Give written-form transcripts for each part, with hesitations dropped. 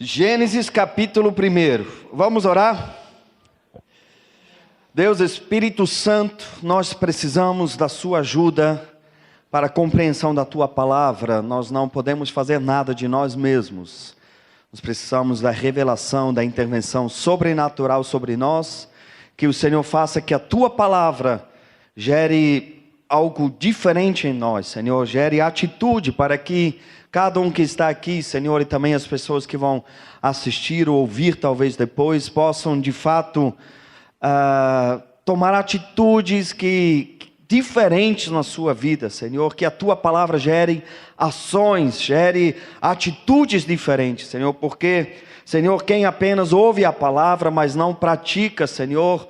Gênesis capítulo 1. Vamos orar? Deus Espírito Santo, nós precisamos da sua ajuda para a compreensão da tua palavra. Nós não podemos fazer nada de nós mesmos. Nós precisamos da revelação, da intervenção sobrenatural sobre nós. Que o Senhor faça que a tua palavra gere algo diferente em nós, Senhor. Gere atitude para que cada um que está aqui, Senhor, e também as pessoas que vão assistir ou ouvir talvez depois, possam de fato tomar atitudes diferentes na sua vida, Senhor. Que a tua palavra gere ações, gere atitudes diferentes, Senhor. Porque, Senhor, quem apenas ouve a palavra, mas não pratica, Senhor,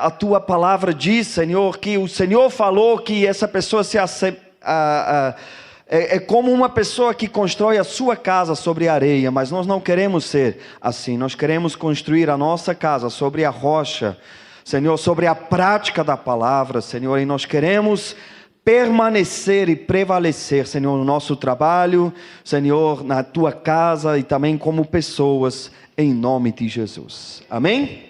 a tua palavra diz, Senhor, que o Senhor falou que essa pessoa é como uma pessoa que constrói a sua casa sobre a areia, mas nós não queremos ser assim. Nós queremos construir a nossa casa sobre a rocha, Senhor, sobre a prática da palavra, Senhor, e nós queremos permanecer e prevalecer, Senhor, no nosso trabalho, Senhor, na tua casa e também como pessoas, em nome de Jesus. Amém?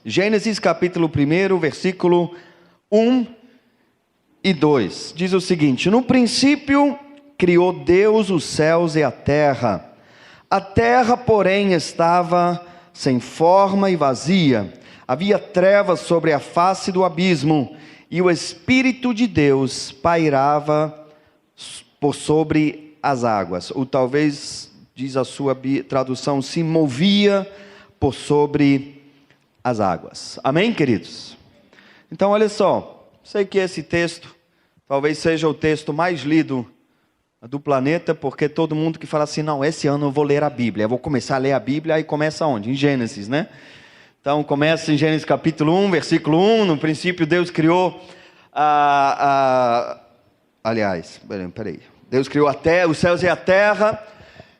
Gênesis capítulo 1, versículo 1 e 2, diz o seguinte: no princípio criou Deus os céus e a terra, porém estava sem forma e vazia, havia trevas sobre a face do abismo, e o Espírito de Deus pairava por sobre as águas, ou talvez, diz a sua tradução, se movia por sobre as águas. Amém, queridos? Então, olha só, sei que esse texto talvez seja o texto mais lido do planeta, porque todo mundo que fala assim, não, esse ano eu vou ler a Bíblia, eu vou começar a ler a Bíblia, aí começa onde? Em Gênesis, né? Então começa em Gênesis capítulo 1, versículo 1, no princípio Deus criou, peraí, Deus criou os céus e a terra,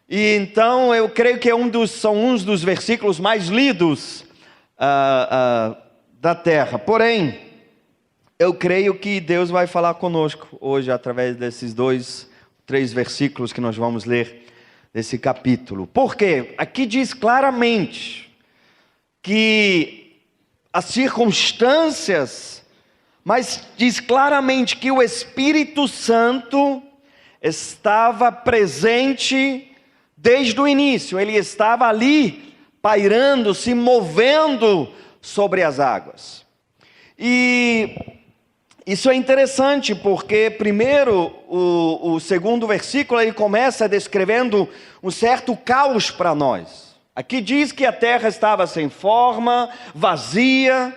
e então eu creio que são uns dos versículos mais lidos da terra. Porém, eu creio que Deus vai falar conosco hoje através desses 3 versículos que nós vamos ler desse capítulo. Por quê? Aqui diz claramente que as circunstâncias, mas diz claramente que o Espírito Santo estava presente desde o início. Ele estava ali pairando, se movendo sobre as águas. E isso é interessante, porque primeiro, o segundo versículo, ele começa descrevendo um certo caos para nós. Aqui diz que a terra estava sem forma, vazia,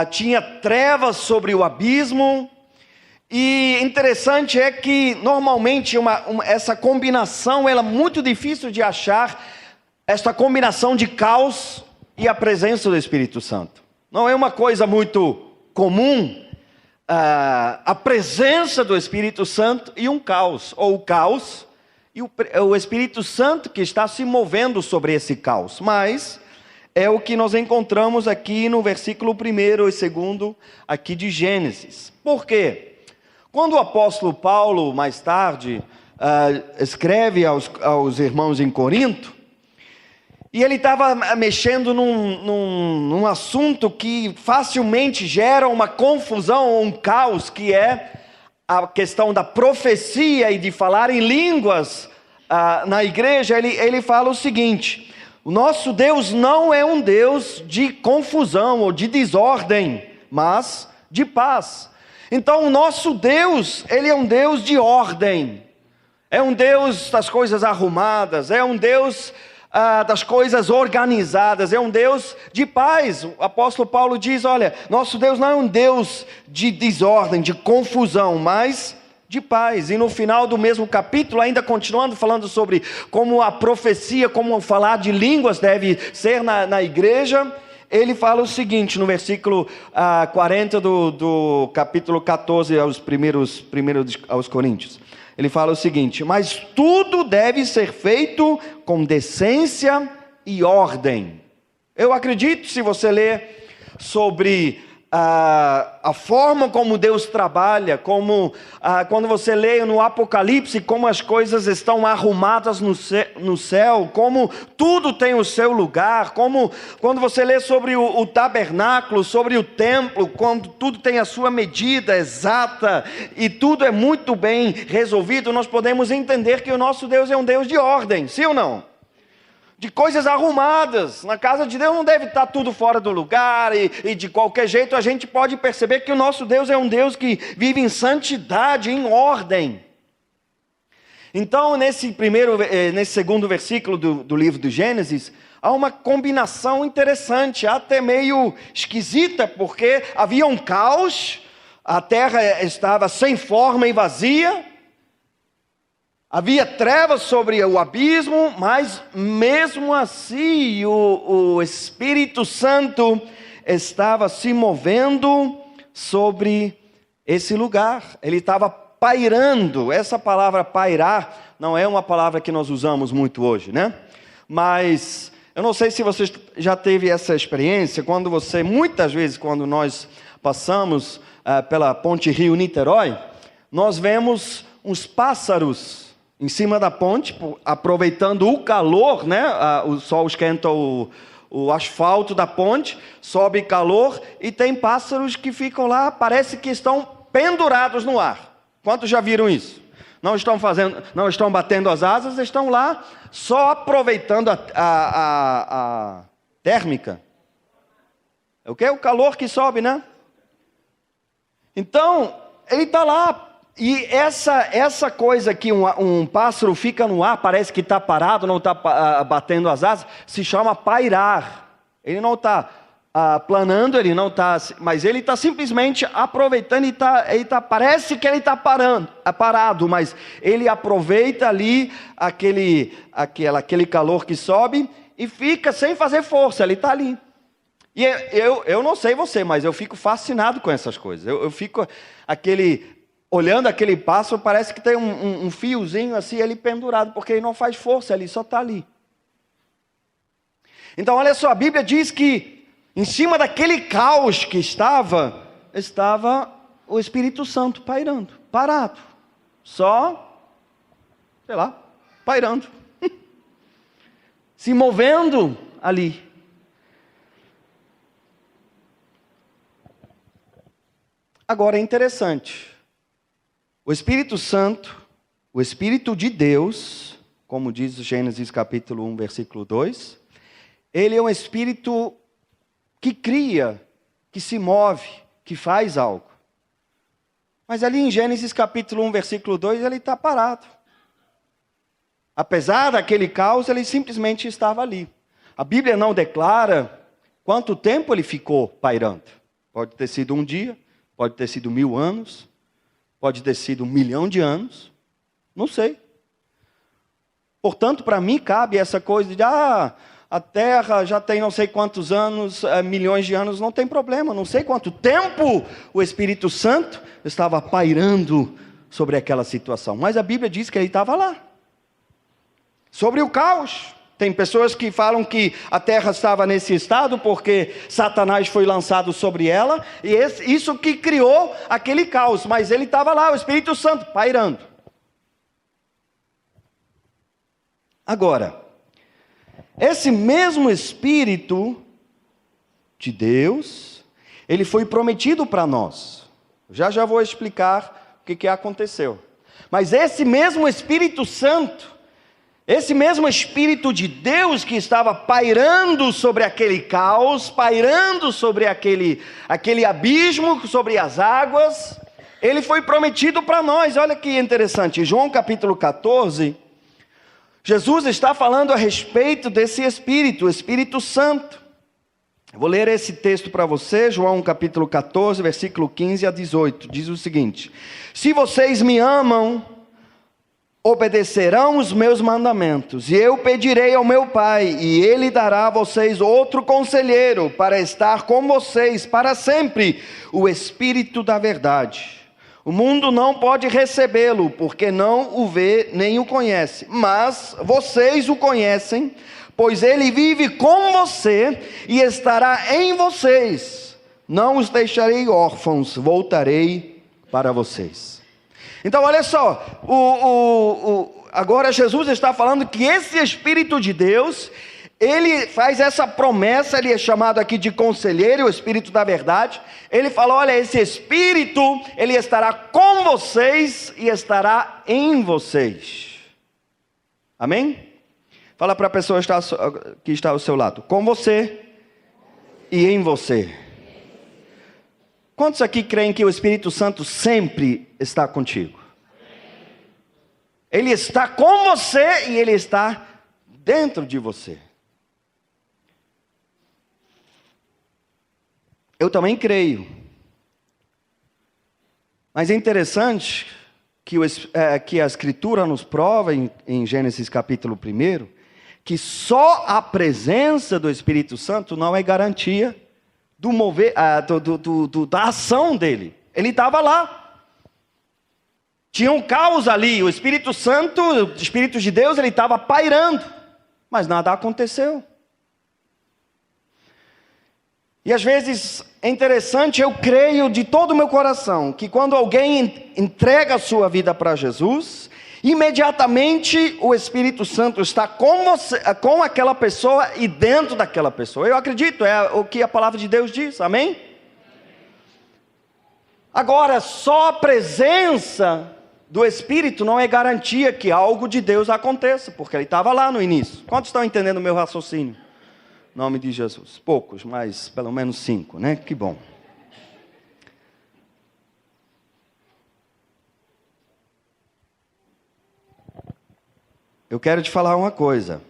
tinha trevas sobre o abismo. E interessante é que normalmente essa combinação ela é muito difícil de achar, essa combinação de caos e a presença do Espírito Santo. Não é uma coisa muito comum a presença do Espírito Santo e um caos, ou o caos e o Espírito Santo que está se movendo sobre esse caos. Mas é o que nós encontramos aqui no versículo 1 e 2 aqui de Gênesis. Por quê? Quando o apóstolo Paulo, mais tarde, escreve aos irmãos em Corinto, e ele estava mexendo num assunto que facilmente gera uma confusão ou um caos, que é a questão da profecia e de falar em línguas na igreja. Ele fala o seguinte: o nosso Deus não é um Deus de confusão ou de desordem, mas de paz. Então o nosso Deus, ele é um Deus de ordem, é um Deus das coisas arrumadas, é um Deus das coisas organizadas, é um Deus de paz. O apóstolo Paulo diz, olha, nosso Deus não é um Deus de desordem, de confusão, mas de paz. E no final do mesmo capítulo, ainda continuando falando sobre como a profecia, como falar de línguas deve ser na igreja, ele fala o seguinte, no versículo 40 do capítulo 14 aos Coríntios. Ele fala o seguinte: mas tudo deve ser feito com decência e ordem. Eu acredito, se você ler sobre a forma como Deus trabalha, como quando você lê no Apocalipse, como as coisas estão arrumadas no céu, como tudo tem o seu lugar, como quando você lê sobre o tabernáculo, sobre o templo, quando tudo tem a sua medida exata e tudo é muito bem resolvido, nós podemos entender que o nosso Deus é um Deus de ordem, sim ou não? De coisas arrumadas. Na casa de Deus não deve estar tudo fora do lugar e de qualquer jeito a gente pode perceber que o nosso Deus é um Deus que vive em santidade, em ordem. Então, nesse segundo versículo do livro do Gênesis, há uma combinação interessante, até meio esquisita, porque havia um caos, a terra estava sem forma e vazia, havia trevas sobre o abismo, mas mesmo assim o Espírito Santo estava se movendo sobre esse lugar. Ele estava pairando. Essa palavra pairar não é uma palavra que nós usamos muito hoje, né? Mas eu não sei se você já teve essa experiência, muitas vezes quando nós passamos pela ponte Rio-Niterói, nós vemos uns pássaros em cima da ponte, aproveitando o calor, né? O sol esquenta o asfalto da ponte, sobe calor e tem pássaros que ficam lá, parece que estão pendurados no ar. Quantos já viram isso? Não estão batendo as asas, estão lá só aproveitando a térmica. É o quê? O calor que sobe, né? Então, ele está lá. E essa coisa que um pássaro fica no ar, parece que está parado, não está batendo as asas, se chama pairar. Ele não está planando, ele não está, mas ele está simplesmente aproveitando parece que ele está parado, mas ele aproveita ali aquele calor que sobe e fica sem fazer força, ele está ali. E eu não sei você, mas eu fico fascinado com essas coisas. Eu fico olhando aquele pássaro, parece que tem um fiozinho assim, ele pendurado, porque ele não faz força, ele só está ali. Então, olha só, a Bíblia diz que em cima daquele caos que estava o Espírito Santo pairando, parado, só, sei lá, pairando, se movendo ali. Agora é interessante. O Espírito Santo, o Espírito de Deus, como diz Gênesis capítulo 1, versículo 2, ele é um Espírito que cria, que se move, que faz algo. Mas ali em Gênesis capítulo 1, versículo 2, ele está parado. Apesar daquele caos, ele simplesmente estava ali. A Bíblia não declara quanto tempo ele ficou pairando. Pode ter sido um dia, pode ter sido 1000 anos, pode ter sido 1 milhão de anos, não sei. Portanto, para mim cabe essa coisa de, a Terra já tem não sei quantos anos, milhões de anos, não tem problema, não sei quanto tempo o Espírito Santo estava pairando sobre aquela situação. Mas a Bíblia diz que ele estava lá. Sobre o caos, tem pessoas que falam que a terra estava nesse estado porque Satanás foi lançado sobre ela, e isso que criou aquele caos, mas ele estava lá, o Espírito Santo, pairando. Agora, esse mesmo Espírito de Deus, ele foi prometido para nós. Já vou explicar o que aconteceu. Mas esse mesmo Espírito Santo, esse mesmo Espírito de Deus que estava pairando sobre aquele caos, pairando sobre aquele abismo, sobre as águas, ele foi prometido para nós. Olha que interessante, João capítulo 14, Jesus está falando a respeito desse Espírito, o Espírito Santo. Eu vou ler esse texto para você, João capítulo 14, versículo 15 a 18, diz o seguinte: se vocês me amam, obedecerão os meus mandamentos, e eu pedirei ao meu Pai, e Ele dará a vocês outro conselheiro, para estar com vocês para sempre, o Espírito da verdade. O mundo não pode recebê-lo, porque não o vê nem o conhece, mas vocês o conhecem, pois Ele vive com você, e estará em vocês. não os deixarei órfãos, voltarei para vocês. Então olha só, agora Jesus está falando que esse Espírito de Deus, ele faz essa promessa, ele é chamado aqui de conselheiro, o Espírito da verdade. Ele fala, olha, esse Espírito, ele estará com vocês e estará em vocês. Amém? Fala para a pessoa que está ao seu lado, com você e em você. Quantos aqui creem que o Espírito Santo sempre está contigo? Ele está com você e ele está dentro de você. Eu também creio. Mas é interessante que a Escritura nos prova em Gênesis capítulo 1, que só a presença do Espírito Santo não é garantia do mover, da ação dele. Ele estava lá. Tinha um caos ali. O Espírito Santo, o Espírito de Deus, ele estava pairando. Mas nada aconteceu. E às vezes é interessante, eu creio de todo o meu coração, que quando alguém entrega a sua vida para Jesus, imediatamente o Espírito Santo está com você, com aquela pessoa e dentro daquela pessoa. Eu acredito, é o que a palavra de Deus diz, amém? Agora, só a presença do Espírito não é garantia que algo de Deus aconteça, porque ele estava lá no início. Quantos estão entendendo o meu raciocínio? Em nome de Jesus. Poucos, mas pelo menos 5, né? Que bom. Eu quero te falar uma coisa.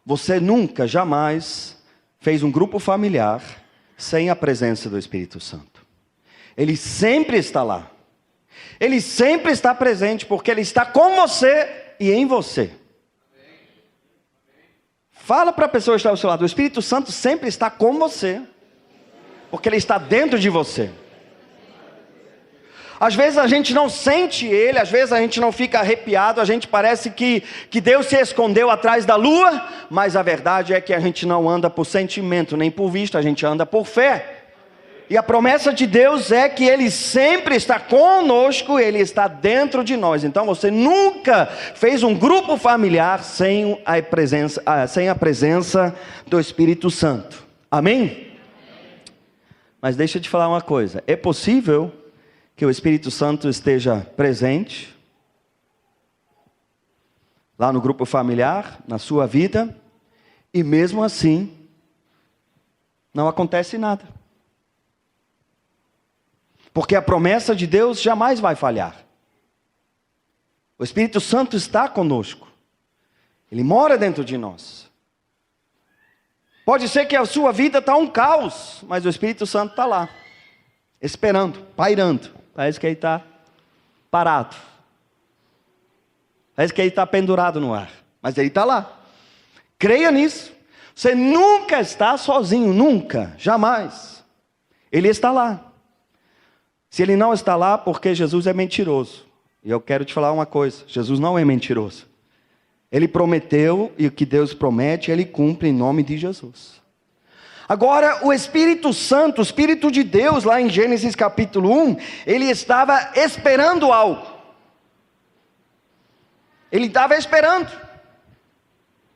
Você nunca, jamais fez um grupo familiar sem a presença do Espírito Santo. Ele sempre está lá. Ele sempre está presente, porque ele está com você e em você. Fala para a pessoa que está ao seu lado, o Espírito Santo sempre está com você, porque ele está dentro de você. Às vezes a gente não sente ele, às vezes a gente não fica arrepiado, a gente parece que Deus se escondeu atrás da lua, mas a verdade é que a gente não anda por sentimento, nem por vista, a gente anda por fé. E a promessa de Deus é que ele sempre está conosco, ele está dentro de nós. Então você nunca fez um grupo familiar sem a presença do Espírito Santo. Amém? Mas deixa eu te falar uma coisa, é possível que o Espírito Santo esteja presente lá no grupo familiar, na sua vida, e mesmo assim não acontece nada. Porque a promessa de Deus jamais vai falhar. O Espírito Santo está conosco. Ele mora dentro de nós. Pode ser que a sua vida está um caos, mas o Espírito Santo está lá, esperando, pairando. Parece que ele está parado. Parece que ele está pendurado no ar. Mas ele está lá. Creia nisso. Você nunca está sozinho, nunca, jamais. Ele está lá. Se ele não está lá, porque Jesus é mentiroso. E eu quero te falar uma coisa, Jesus não é mentiroso. Ele prometeu, e o que Deus promete, ele cumpre em nome de Jesus. Agora, o Espírito Santo, o Espírito de Deus, lá em Gênesis capítulo 1, ele estava esperando algo. Ele estava esperando.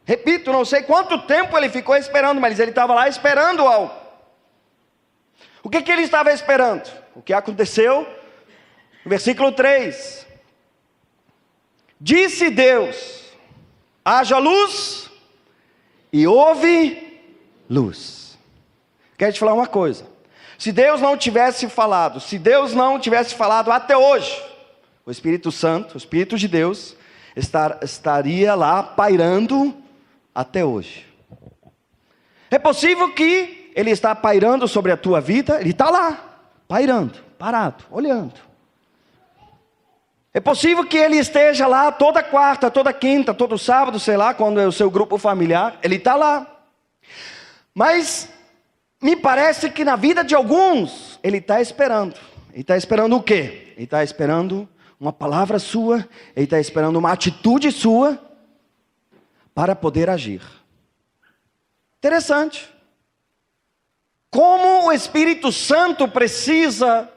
Repito, não sei quanto tempo ele ficou esperando, mas ele estava lá esperando algo. O que ele estava esperando? O que aconteceu? No versículo 3. Disse Deus, haja luz, e houve luz. Quero te falar uma coisa. Se Deus não tivesse falado, até hoje, o Espírito Santo, o Espírito de Deus, estaria lá pairando até hoje. É possível que ele está pairando sobre a tua vida, ele está lá, pairando, parado, olhando. É possível que ele esteja lá toda quarta, toda quinta, todo sábado, sei lá, quando é o seu grupo familiar, ele está lá. Mas me parece que na vida de alguns, ele está esperando. Ele está esperando o quê? Ele está esperando uma palavra sua, ele está esperando uma atitude sua, para poder agir. Interessante. como o Espírito Santo precisa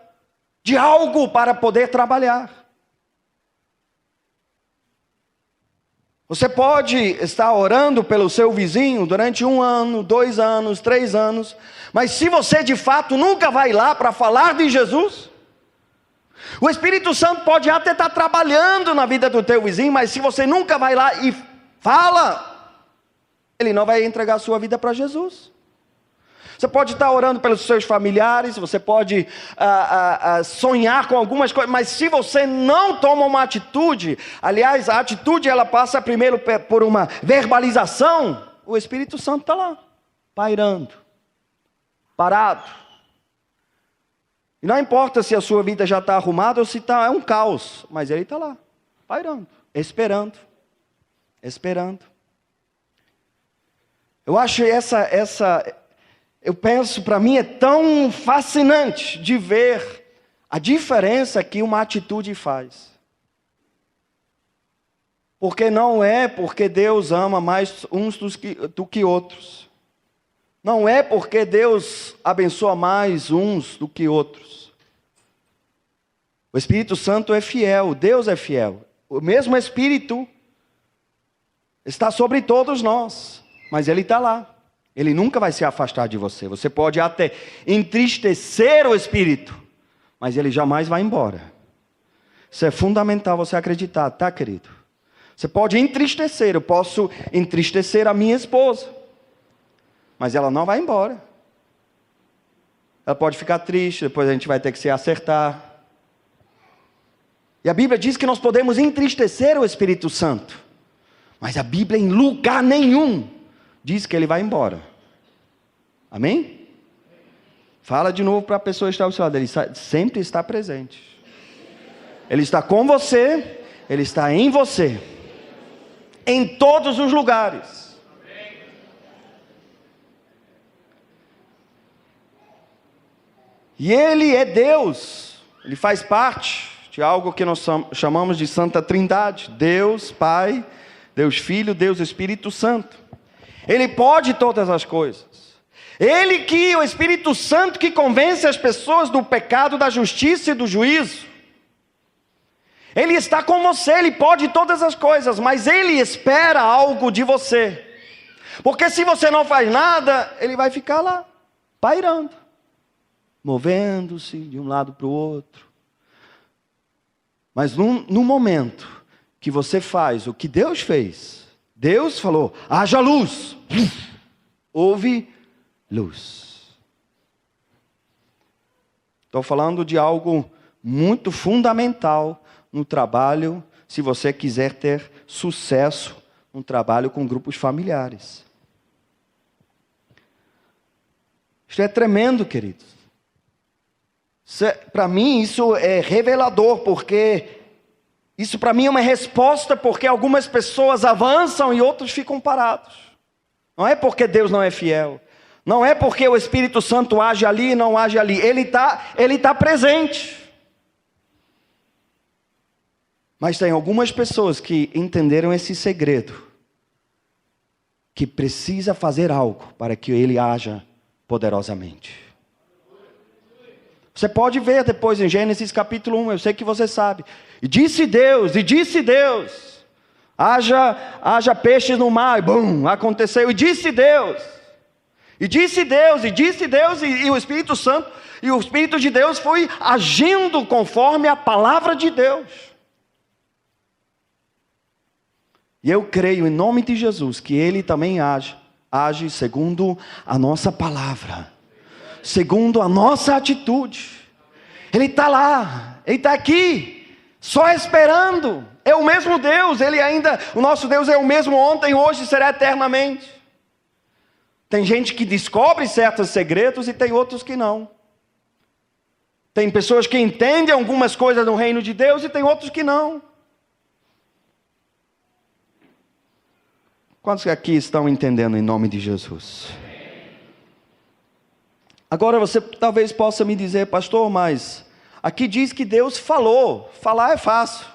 de algo para poder trabalhar. Você pode estar orando pelo seu vizinho durante 1 ano, 2 anos, 3 anos, mas se você de fato nunca vai lá para falar de Jesus, o Espírito Santo pode até estar trabalhando na vida do teu vizinho, mas se você nunca vai lá e fala, ele não vai entregar a sua vida para Jesus. Você pode estar orando pelos seus familiares, você pode sonhar com algumas coisas, mas se você não toma uma atitude, aliás, a atitude ela passa primeiro por uma verbalização, o Espírito Santo está lá, pairando, parado. E não importa se a sua vida já está arrumada ou se é um caos, mas ele está lá, pairando, esperando. Eu acho eu penso, para mim é tão fascinante de ver a diferença que uma atitude faz. Porque não é porque Deus ama mais uns do que outros. Não é porque Deus abençoa mais uns do que outros. O Espírito Santo é fiel, Deus é fiel. O mesmo Espírito está sobre todos nós, mas Ele está lá. Ele nunca vai se afastar de você. Você pode até entristecer o Espírito, mas ele jamais vai embora. Isso é fundamental você acreditar, tá, querido? Você pode entristecer, eu posso entristecer a minha esposa, mas ela não vai embora. Ela pode ficar triste, depois a gente vai ter que se acertar. E a Bíblia diz que nós podemos entristecer o Espírito Santo, mas a Bíblia em lugar nenhum diz que ele vai embora. Amém? Fala de novo para a pessoa que está ao seu lado. Ele sempre está presente. Ele está com você. Ele está em você. Em todos os lugares. E Ele é Deus. Ele faz parte de algo que nós chamamos de Santa Trindade. Deus Pai, Deus Filho, Deus Espírito Santo. Ele pode todas as coisas. Ele que, o Espírito Santo que convence as pessoas do pecado, da justiça e do juízo. Ele está com você, Ele pode todas as coisas, mas Ele espera algo de você. Porque se você não faz nada, Ele vai ficar lá, pairando, movendo-se de um lado para o outro. Mas no momento que você faz o que Deus fez, Deus falou, haja luz, houve luz. Estou falando de algo muito fundamental no trabalho, se você quiser ter sucesso no trabalho com grupos familiares. Isto é tremendo, queridos. Para mim isso é revelador, porque isso para mim é uma resposta, porque algumas pessoas avançam e outros ficam parados. Não é porque Deus não é fiel. Não é porque o Espírito Santo age ali e não age ali. Ele tá presente. Mas tem algumas pessoas que entenderam esse segredo. Que precisa fazer algo para que Ele haja poderosamente. Você pode ver depois em Gênesis capítulo 1. Eu sei que você sabe. E disse Deus. Haja peixes no mar. E bum, aconteceu. E disse Deus. E o Espírito Santo, e o Espírito de Deus foi agindo conforme a palavra de Deus. E eu creio em nome de Jesus que Ele também age segundo a nossa palavra, segundo a nossa atitude. Ele está lá, Ele está aqui, só esperando. É o mesmo Deus, o nosso Deus é o mesmo ontem, hoje e será eternamente. Tem gente que descobre certos segredos e tem outros que não. Tem pessoas que entendem algumas coisas no reino de Deus e tem outros que não. Quantos aqui estão entendendo em nome de Jesus? Agora você talvez possa me dizer, pastor, mas aqui diz que Deus falou. Falar é fácil.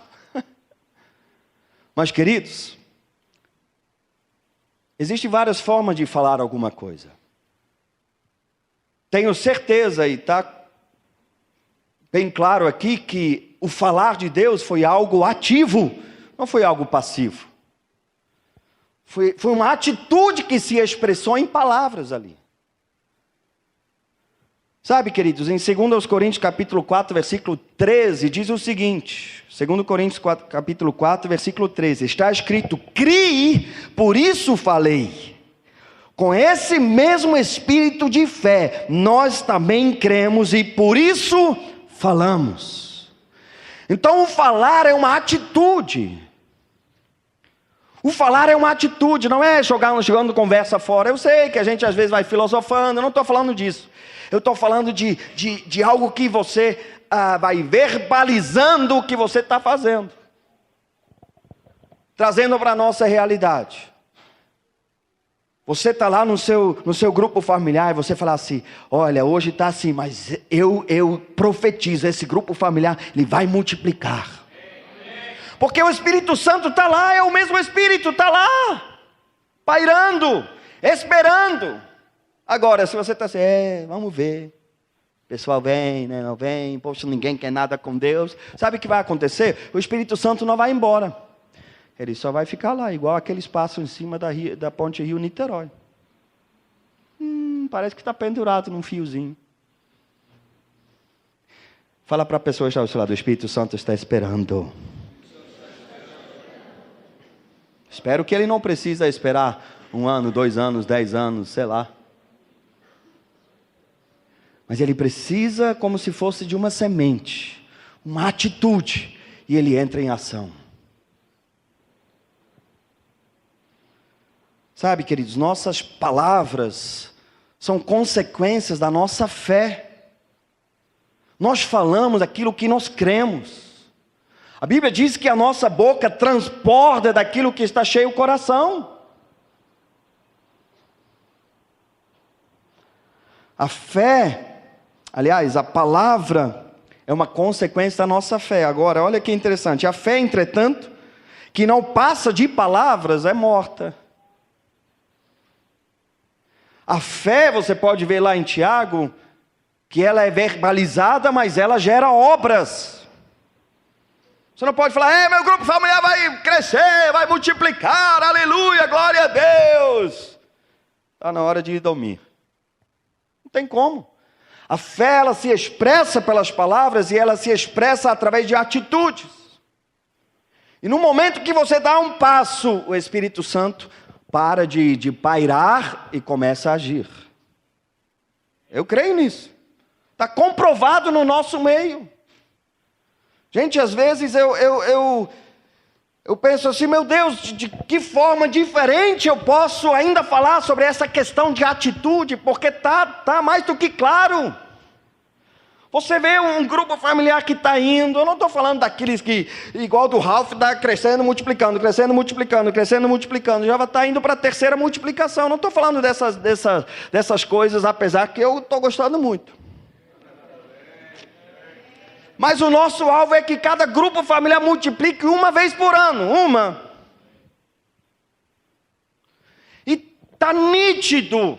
Mas queridos, existem várias formas de falar alguma coisa. tenho certeza, e está bem claro aqui, que o falar de Deus foi algo ativo, não foi algo passivo. Foi uma atitude que se expressou em palavras ali. Sabe, queridos, em 2 Coríntios capítulo 4, versículo 13, diz o seguinte, 2 Coríntios capítulo 4, versículo 13, está escrito: criei, por isso falei. Com esse mesmo espírito de fé, nós também cremos e por isso falamos. Então o falar é uma atitude. O falar é uma atitude, não é jogando conversa fora. Eu sei que a gente às vezes vai filosofando, eu não estou falando disso. Eu estou falando de algo que você vai verbalizando o que você está fazendo. Trazendo para a nossa realidade. Você está lá no seu grupo familiar e você fala assim: olha, hoje está assim, mas eu profetizo, esse grupo familiar, ele vai multiplicar. Porque o Espírito Santo está lá, é o mesmo Espírito, está lá, pairando, esperando. Agora, se você está assim, vamos ver, o pessoal vem, né, não vem, poxa, ninguém quer nada com Deus. Sabe o que vai acontecer? O Espírito Santo não vai embora. Ele só vai ficar lá, igual aqueles passos em cima da ponte Rio-Niterói. Parece que está pendurado num fiozinho. Fala para a pessoa que está ao seu lado: o Espírito Santo está esperando. Espero que ele não precisa esperar 1 ano, 2 anos, 10 anos, sei lá. Mas ele precisa como se fosse de uma semente, uma atitude, e ele entra em ação. Sabe, queridos, nossas palavras são consequências da nossa fé. Nós falamos aquilo que nós cremos. A Bíblia diz que a nossa boca transborda daquilo que está cheio o coração. A fé, aliás, a palavra é uma consequência da nossa fé. Agora, olha que interessante. A fé, entretanto, que não passa de palavras, é morta. A fé, você pode ver lá em Tiago, que ela é verbalizada, mas ela gera obras. Você não pode falar: meu grupo familiar vai crescer, vai multiplicar, aleluia, glória a Deus. Está na hora de ir dormir. Não tem como. A fé, ela se expressa pelas palavras e ela se expressa através de atitudes. E no momento que você dá um passo, o Espírito Santo para de pairar e começa a agir. Eu creio nisso. Está comprovado no nosso meio. Gente, às vezes eu penso assim: meu Deus, de que forma diferente eu posso ainda falar sobre essa questão de atitude, porque tá mais do que claro. Você vê um grupo familiar que está indo, eu não estou falando daqueles que, igual do Ralph, está crescendo, multiplicando, crescendo, multiplicando, crescendo, multiplicando, já está indo para a terceira multiplicação. Eu não estou falando dessas coisas, apesar que eu estou gostando muito. Mas o nosso alvo é que cada grupo familiar multiplique 1 vez por ano, 1. E está nítido,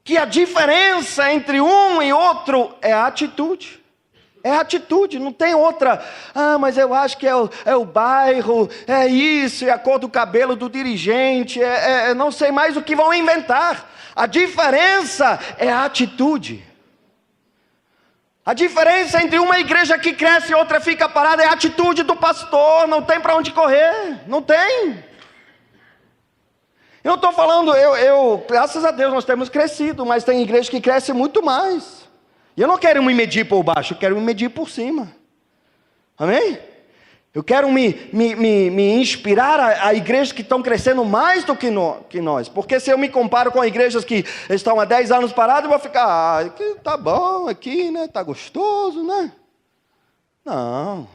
que a diferença entre um e outro é a atitude. É a atitude, não tem outra. Mas eu acho que é o bairro, é isso, é a cor do cabelo do dirigente, não sei mais o que vão inventar. A diferença é a atitude. A diferença entre uma igreja que cresce e outra fica parada é a atitude do pastor. Não tem para onde correr, não tem. Eu estou falando, graças a Deus nós temos crescido, mas tem igreja que cresce muito mais. E eu não quero me medir por baixo, eu quero me medir por cima. Amém? Eu quero me inspirar a igrejas que estão crescendo mais do que nós. Porque se eu me comparo com igrejas que estão há 10 anos paradas, eu vou ficar: aqui tá bom, aqui, né? Tá gostoso, né? Não.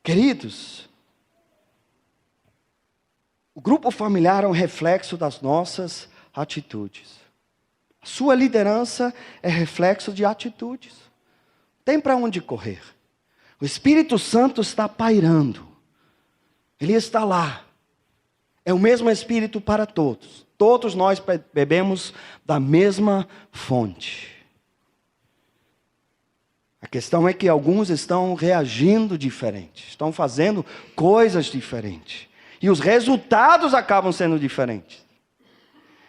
Queridos, o grupo familiar é um reflexo das nossas atitudes. A sua liderança é reflexo de atitudes. Tem para onde correr. O Espírito Santo está pairando. Ele está lá. É o mesmo Espírito para todos. Todos nós bebemos da mesma fonte. A questão é que alguns estão reagindo diferente, estão fazendo coisas diferentes. E os resultados acabam sendo diferentes.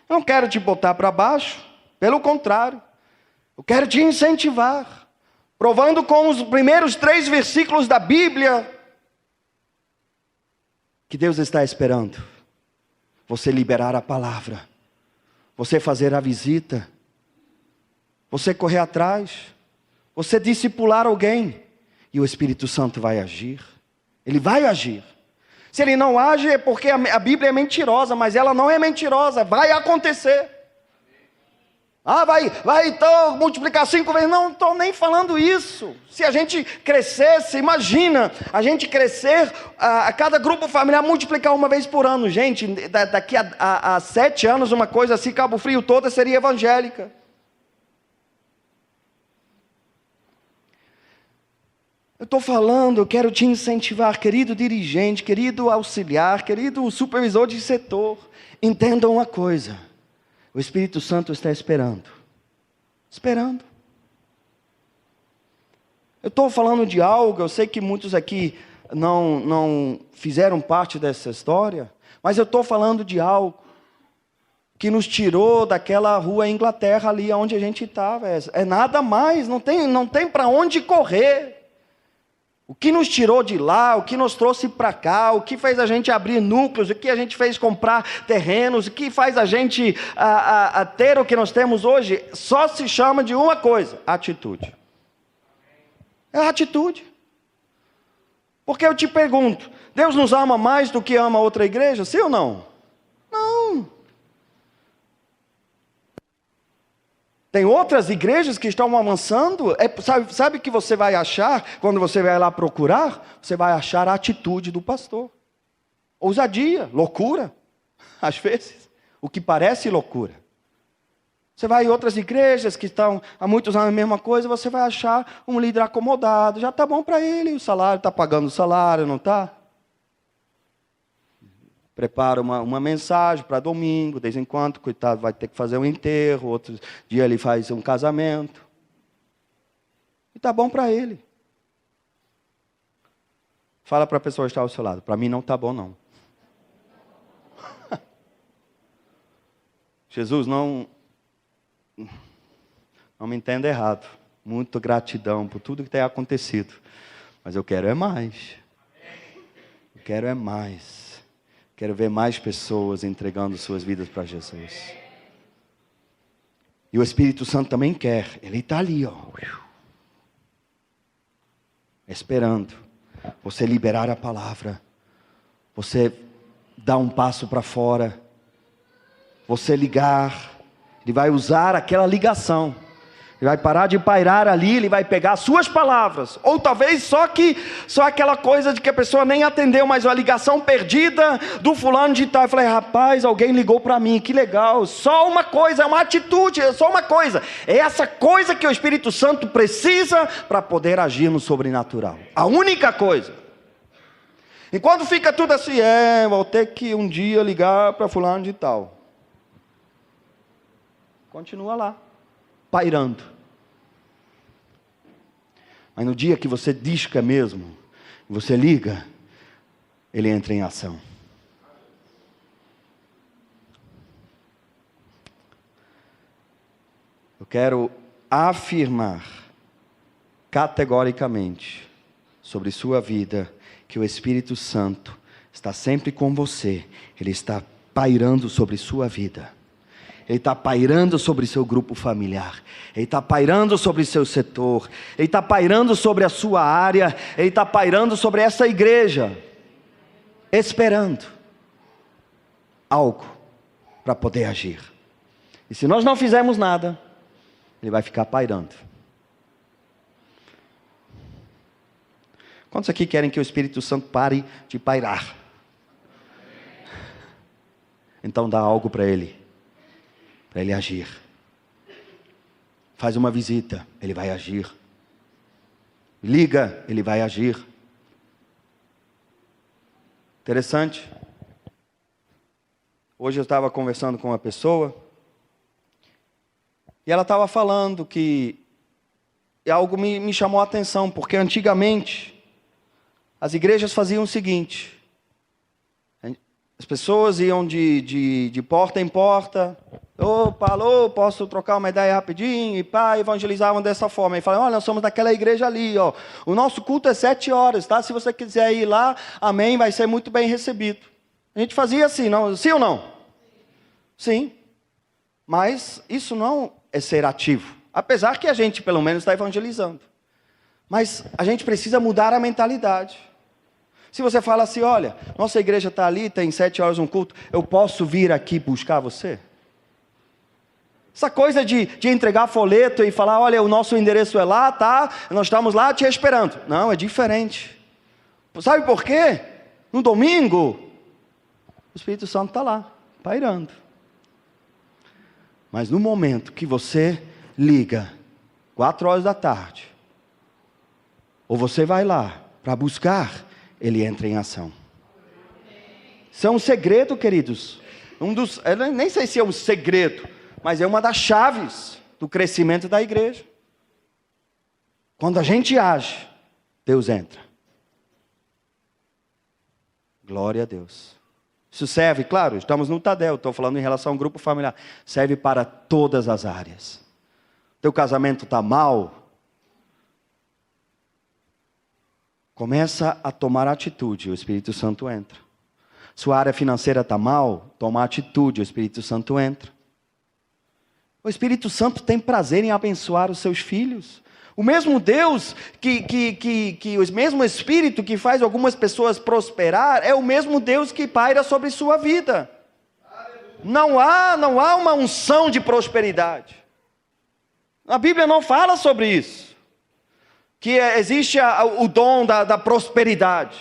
Eu não quero te botar para baixo, pelo contrário. Eu quero te incentivar, provando com os primeiros 3 versículos da Bíblia, que Deus está esperando você liberar a palavra, você fazer a visita, você correr atrás, você discipular alguém, e o Espírito Santo vai agir. Ele vai agir. Se ele não age é porque a Bíblia é mentirosa, mas ela não é mentirosa, vai acontecer. Vai então multiplicar 5 vezes. Não estou nem falando isso. Se a gente crescesse, imagina, a gente crescer, a cada grupo familiar multiplicar 1 vez por ano. Gente, daqui a 7 anos, uma coisa assim, Cabo Frio toda seria evangélica. Eu estou falando, eu quero te incentivar, querido dirigente, querido auxiliar, querido supervisor de setor. Entenda uma coisa. O Espírito Santo está esperando. Esperando. Eu estou falando de algo, eu sei que muitos aqui não fizeram parte dessa história, mas eu estou falando de algo que nos tirou daquela rua Inglaterra ali onde a gente estava. É nada mais, não tem para onde correr. O que nos tirou de lá, o que nos trouxe para cá, o que fez a gente abrir núcleos, o que a gente fez comprar terrenos, o que faz a gente ter o que nós temos hoje, só se chama de uma coisa: atitude. É a atitude. Porque eu te pergunto, Deus nos ama mais do que ama outra igreja? Sim ou não? Não. Tem outras igrejas que estão avançando. Sabe o que você vai achar quando você vai lá procurar? Você vai achar a atitude do pastor. Ousadia, loucura, às vezes. O que parece loucura. Você vai em outras igrejas que estão há muitos anos a mesma coisa, você vai achar um líder acomodado. Já está bom para ele, o salário está pagando o salário, não está? Prepara uma mensagem para domingo, de vez em quando, coitado, vai ter que fazer um enterro, outro dia ele faz um casamento. E está bom para ele. Fala para a pessoa que está ao seu lado, para mim não está bom não. Jesus, não me entenda errado. Muita gratidão por tudo que tem acontecido. Mas eu quero é mais. Eu quero é mais. Quero ver mais pessoas entregando suas vidas para Jesus. E o Espírito Santo também quer. Ele está ali, ó, esperando você liberar a palavra. Você dar um passo para fora. Você ligar. Ele vai usar aquela ligação. Ele vai parar de pairar ali, ele vai pegar as suas palavras. Ou talvez só aquela coisa de que a pessoa nem atendeu, mas uma ligação perdida do fulano de tal. Eu falei, rapaz, alguém ligou para mim, que legal. Só uma coisa, é uma atitude, é só uma coisa. É essa coisa que o Espírito Santo precisa para poder agir no sobrenatural. A única coisa. Enquanto fica tudo assim, vou ter que um dia ligar para fulano de tal. Continua lá. Pairando. Mas no dia que você disca mesmo, você liga, ele entra em ação. Eu quero afirmar categoricamente sobre sua vida que o Espírito Santo está sempre com você. Ele está pairando sobre sua vida. Ele está pairando sobre seu grupo familiar. Ele está pairando sobre seu setor. Ele está pairando sobre a sua área. Ele está pairando sobre essa igreja. Esperando algo para poder agir. E se nós não fizermos nada, ele vai ficar pairando. Quantos aqui querem que o Espírito Santo pare de pairar? Então dá algo para ele agir. Faz uma visita, ele vai agir. Liga, ele vai agir. Interessante. Hoje eu estava conversando com uma pessoa, e ela estava falando que algo me chamou a atenção, porque antigamente as igrejas faziam o seguinte: as pessoas iam de porta em porta, opa, alô, posso trocar uma ideia rapidinho? E pá, evangelizavam dessa forma. E falavam, olha, nós somos daquela igreja ali, ó. O nosso culto é 7 horas, tá? Se você quiser ir lá, amém, vai ser muito bem recebido. A gente fazia assim, não? Sim ou não? Sim. Mas isso não é ser ativo. Apesar que a gente, pelo menos, está evangelizando. Mas a gente precisa mudar a mentalidade. Se você fala assim, olha, nossa igreja está ali, tem 7 horas um culto, eu posso vir aqui buscar você? Essa coisa de entregar folheto e falar, olha, o nosso endereço é lá, tá? Nós estamos lá te esperando. Não, é diferente. Sabe por quê? No domingo, o Espírito Santo está lá, pairando. Mas no momento que você liga, 4 horas da tarde, ou você vai lá para buscar, ele entra em ação. Isso é um segredo, queridos. Eu nem sei se é um segredo, mas é uma das chaves do crescimento da igreja. Quando a gente age, Deus entra. Glória a Deus. Isso serve, claro, estamos no Tadel, estou falando em relação ao grupo familiar. Serve para todas as áreas. Teu casamento está mal? Começa a tomar atitude, o Espírito Santo entra. Sua área financeira está mal? Toma atitude, o Espírito Santo entra. O Espírito Santo tem prazer em abençoar os seus filhos. O mesmo Deus, o mesmo Espírito que faz algumas pessoas prosperar, é o mesmo Deus que paira sobre sua vida. Não há uma unção de prosperidade. A Bíblia não fala sobre isso. Que existe o dom da prosperidade.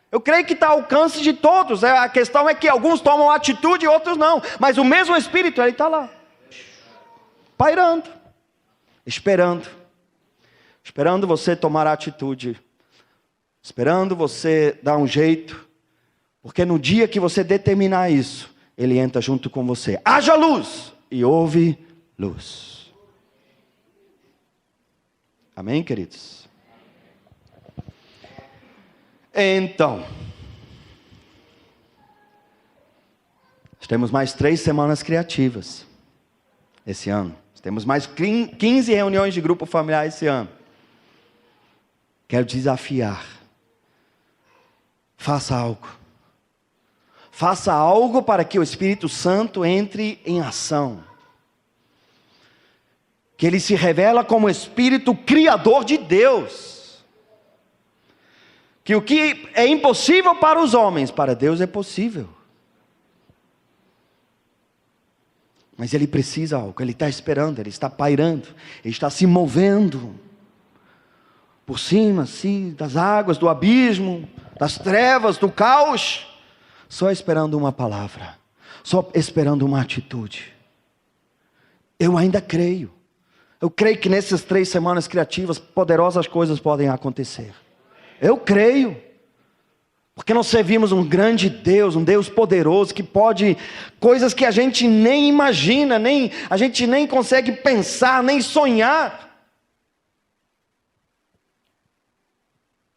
Eu creio que está ao alcance de todos. A questão é que alguns tomam atitude e outros não. Mas o mesmo Espírito, ele está lá. Pairando. Esperando você tomar atitude. Esperando você dar um jeito. Porque no dia que você determinar isso, ele entra junto com você. Haja luz! E houve luz. Amém, queridos? Então, temos mais 3 semanas criativas esse ano. Temos mais 15 reuniões de grupo familiar esse ano. Quero desafiar. Faça algo. Faça algo para que o Espírito Santo entre em ação. Que ele se revela como Espírito Criador de Deus. Que o que é impossível para os homens, para Deus é possível. Mas ele precisa de algo, ele está esperando, ele está pairando, ele está se movendo. Por cima, assim, das águas, do abismo, das trevas, do caos. Só esperando uma palavra, só esperando uma atitude. Eu ainda creio. Eu creio que nessas 3 semanas criativas, poderosas coisas podem acontecer. Eu creio. Porque nós servimos um grande Deus, um Deus poderoso, que pode, coisas que a gente nem imagina, a gente nem consegue pensar, nem sonhar.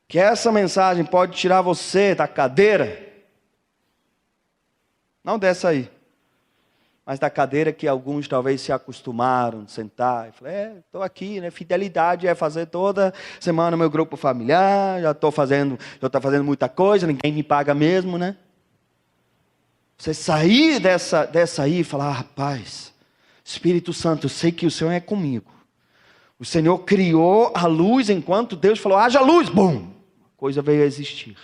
Que essa mensagem pode tirar você da cadeira. Não dessa aí. Mas da cadeira que alguns talvez se acostumaram a sentar. E falar, estou aqui, né? Fidelidade é fazer toda semana o meu grupo familiar. Já estou fazendo muita coisa, ninguém me paga mesmo, né? Você sair dessa aí e falar, rapaz, Espírito Santo, eu sei que o Senhor é comigo. O Senhor criou a luz enquanto Deus falou, haja luz, bum! A coisa veio a existir.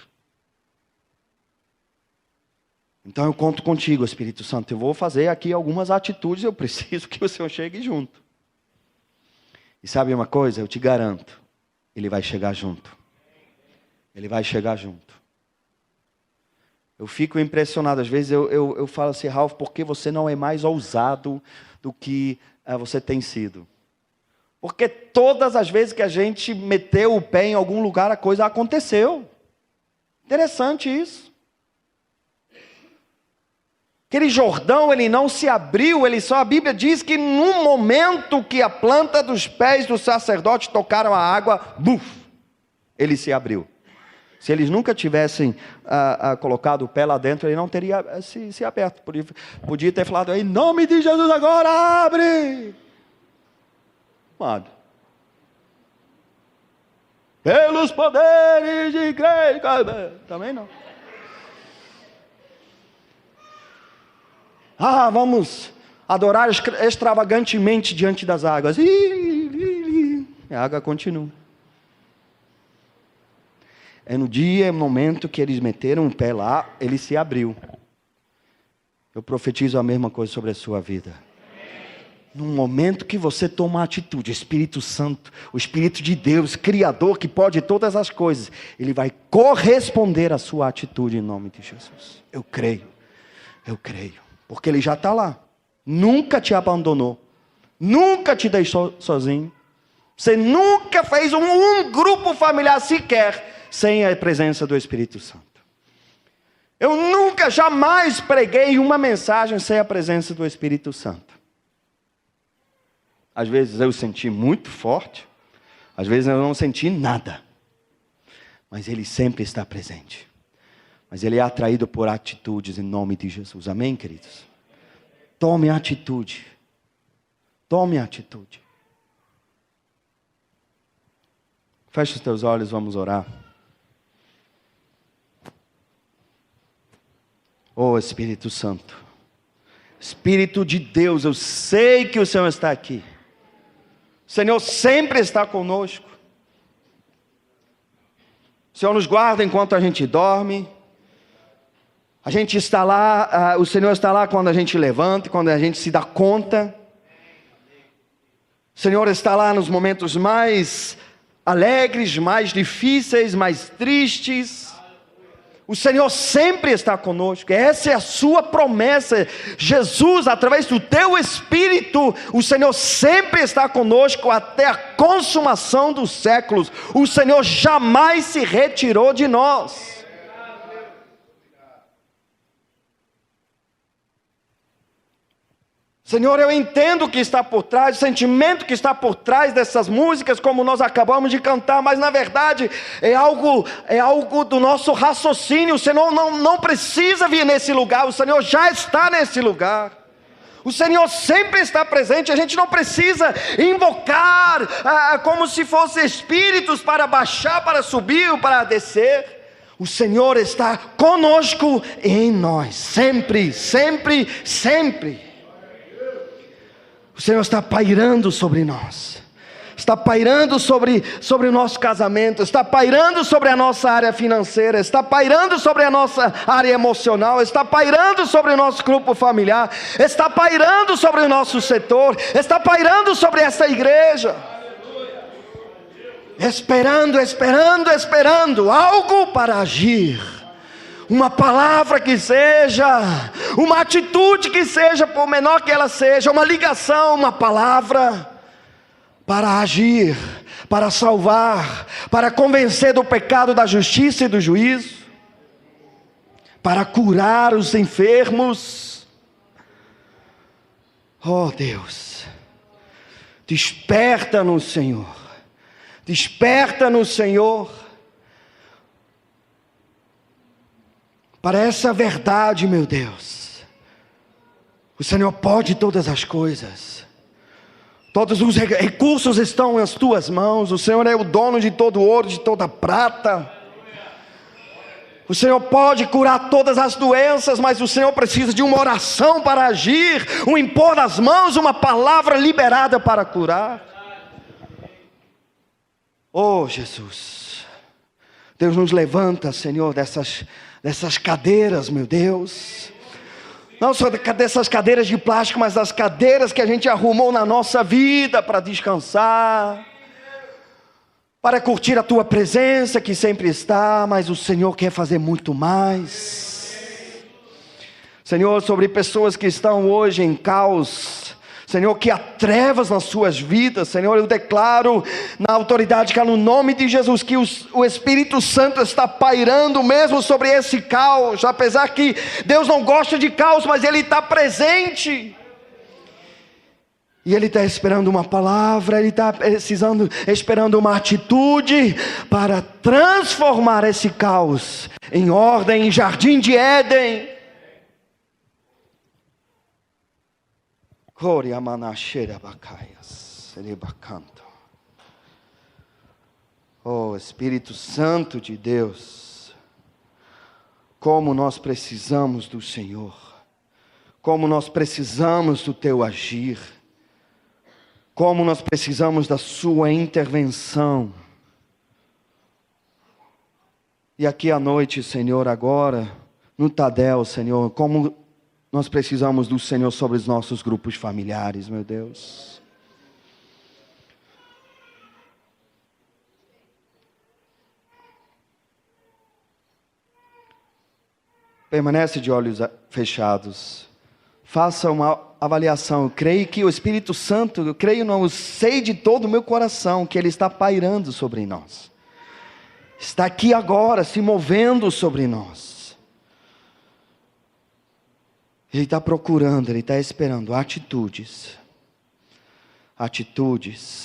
Então eu conto contigo, Espírito Santo. Eu vou fazer aqui algumas atitudes. Eu preciso que o Senhor chegue junto. E sabe uma coisa? Eu te garanto. Ele vai chegar junto. Ele vai chegar junto. Eu fico impressionado. Às vezes eu falo assim, Ralph, por que você não é mais ousado do que você tem sido? Porque todas as vezes que a gente meteu o pé em algum lugar, a coisa aconteceu. Interessante isso. Aquele Jordão, ele não se abriu, a Bíblia diz que no momento que a planta dos pés do sacerdote tocaram a água, buf, ele se abriu. Se eles nunca tivessem colocado o pé lá dentro, ele não teria se aberto. Podia ter falado, em nome de Jesus agora, abre! Amado. Pelos poderes de igreja, também não. Vamos adorar extravagantemente diante das águas. A água continua. É no dia, no momento que eles meteram o pé lá, ele se abriu. Eu profetizo a mesma coisa sobre a sua vida. No momento que você toma a atitude, o Espírito Santo, o Espírito de Deus, Criador, que pode todas as coisas, ele vai corresponder à sua atitude em nome de Jesus. Eu creio. Porque ele já está lá. Nunca te abandonou. Nunca te deixou sozinho. Você nunca fez um grupo familiar sequer sem a presença do Espírito Santo. Eu nunca, jamais preguei uma mensagem sem a presença do Espírito Santo. Às vezes eu senti muito forte. Às vezes eu não senti nada. Mas ele sempre está presente. Mas ele é atraído por atitudes em nome de Jesus. Amém, queridos? Tome atitude. Tome atitude. Feche os teus olhos, vamos orar. Oh Espírito Santo. Espírito de Deus, eu sei que o Senhor está aqui. O Senhor sempre está conosco. O Senhor nos guarda enquanto a gente dorme. A gente está lá, o Senhor está lá quando a gente levanta, quando a gente se dá conta. O Senhor está lá nos momentos mais alegres, mais difíceis, mais tristes. O Senhor sempre está conosco. Essa é a sua promessa. Jesus, através do teu Espírito, o Senhor sempre está conosco até a consumação dos séculos. O Senhor jamais se retirou de nós. Senhor, eu entendo o que está por trás, o sentimento que está por trás dessas músicas, como nós acabamos de cantar, mas na verdade é algo do nosso raciocínio. O Senhor não precisa vir nesse lugar, o Senhor já está nesse lugar. O Senhor sempre está presente, a gente não precisa invocar como se fossem espíritos para baixar, para subir ou para descer. O Senhor está conosco em nós, sempre, sempre, sempre. O Senhor está pairando sobre nós, está pairando sobre o nosso casamento, está pairando sobre a nossa área financeira, está pairando sobre a nossa área emocional, está pairando sobre o nosso grupo familiar, está pairando sobre o nosso setor, está pairando sobre essa igreja. Esperando algo para agir. Uma palavra que seja, uma atitude que seja, por menor que ela seja, uma ligação, uma palavra para agir, para salvar, para convencer do pecado, da justiça e do juízo, para curar os enfermos. Oh Deus, desperta-nos, Senhor, desperta-nos, Senhor, para essa verdade, meu Deus. O Senhor pode todas as coisas. Todos os recursos estão nas tuas mãos. O Senhor é o dono de todo ouro, de toda prata. O Senhor pode curar todas as doenças, mas o Senhor precisa de uma oração para agir, um impor das mãos, uma palavra liberada para curar. Oh Jesus, Deus nos levanta, Senhor, dessas cadeiras, meu Deus, não só dessas cadeiras de plástico, mas das cadeiras que a gente arrumou na nossa vida para descansar, para curtir a Tua presença que sempre está, mas o Senhor quer fazer muito mais. Senhor, sobre pessoas que estão hoje em caos, Senhor, que há trevas nas suas vidas. Senhor, eu declaro na autoridade que há no nome de Jesus, que o Espírito Santo está pairando mesmo sobre esse caos, apesar que Deus não gosta de caos, mas Ele está presente. E Ele está esperando uma palavra, Ele está esperando uma atitude para transformar esse caos em ordem, em jardim de Éden. Oh, Espírito Santo de Deus, como nós precisamos do Senhor, como nós precisamos do Teu agir, como nós precisamos da Sua intervenção. E aqui à noite, Senhor, agora, no Tadel, Senhor, como nós precisamos do Senhor sobre os nossos grupos familiares, meu Deus. Permanece de olhos fechados. Faça uma avaliação. Eu creio que o Espírito Santo, eu sei de todo o meu coração que Ele está pairando sobre nós. Está aqui agora, se movendo sobre nós. Ele está procurando, Ele está esperando atitudes.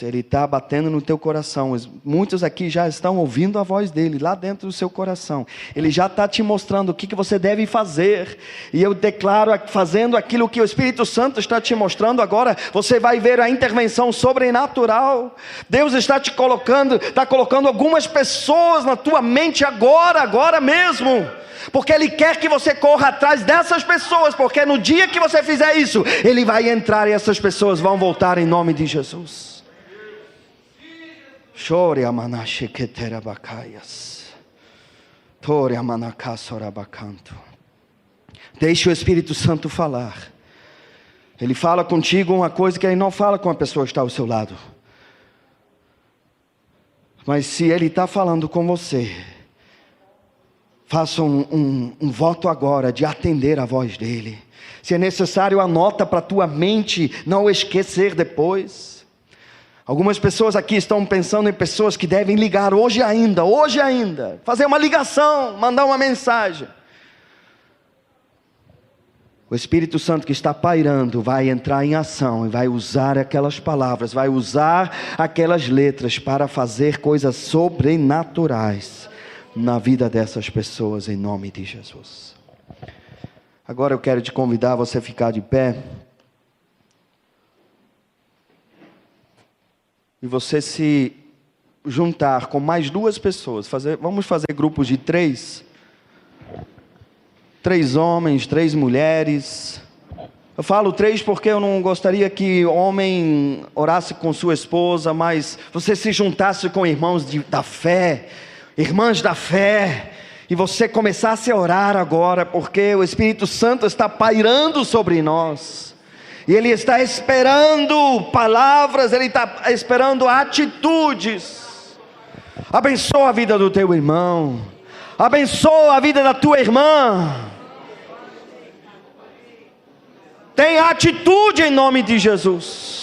Ele está batendo no teu coração. Muitos aqui já estão ouvindo a voz dEle, lá dentro do seu coração. Ele já está te mostrando o que você deve fazer. E eu declaro, fazendo aquilo que o Espírito Santo está te mostrando agora, você vai ver a intervenção sobrenatural. Deus está colocando algumas pessoas na tua mente agora mesmo. Porque Ele quer que você corra atrás dessas pessoas, porque no dia que você fizer isso, Ele vai entrar e essas pessoas vão voltar em nome de Jesus. Chore amanache keterabacaias. Tore amanacassorabacanto. Deixe o Espírito Santo falar. Ele fala contigo uma coisa que Ele não fala com a pessoa que está ao seu lado. Mas se Ele está falando com você, faça um voto agora de atender a voz dEle. Se é necessário, anota para a tua mente não esquecer depois. Algumas pessoas aqui estão pensando em pessoas que devem ligar hoje ainda. Fazer uma ligação, mandar uma mensagem. O Espírito Santo que está pairando vai entrar em ação e vai usar aquelas palavras, vai usar aquelas letras para fazer coisas sobrenaturais na vida dessas pessoas, em nome de Jesus. Agora eu quero te convidar a você ficar de pé. E você se juntar com mais 2 pessoas. Vamos fazer grupos de 3. 3 homens, 3 mulheres. Eu falo 3 porque eu não gostaria que homem orasse com sua esposa, mas você se juntasse com irmãos da fé, irmãs da fé, e você começasse a orar agora, porque o Espírito Santo está pairando sobre nós, e Ele está esperando palavras, Ele está esperando atitudes. Abençoa a vida do teu irmão, abençoa a vida da tua irmã, tenha atitude em nome de Jesus.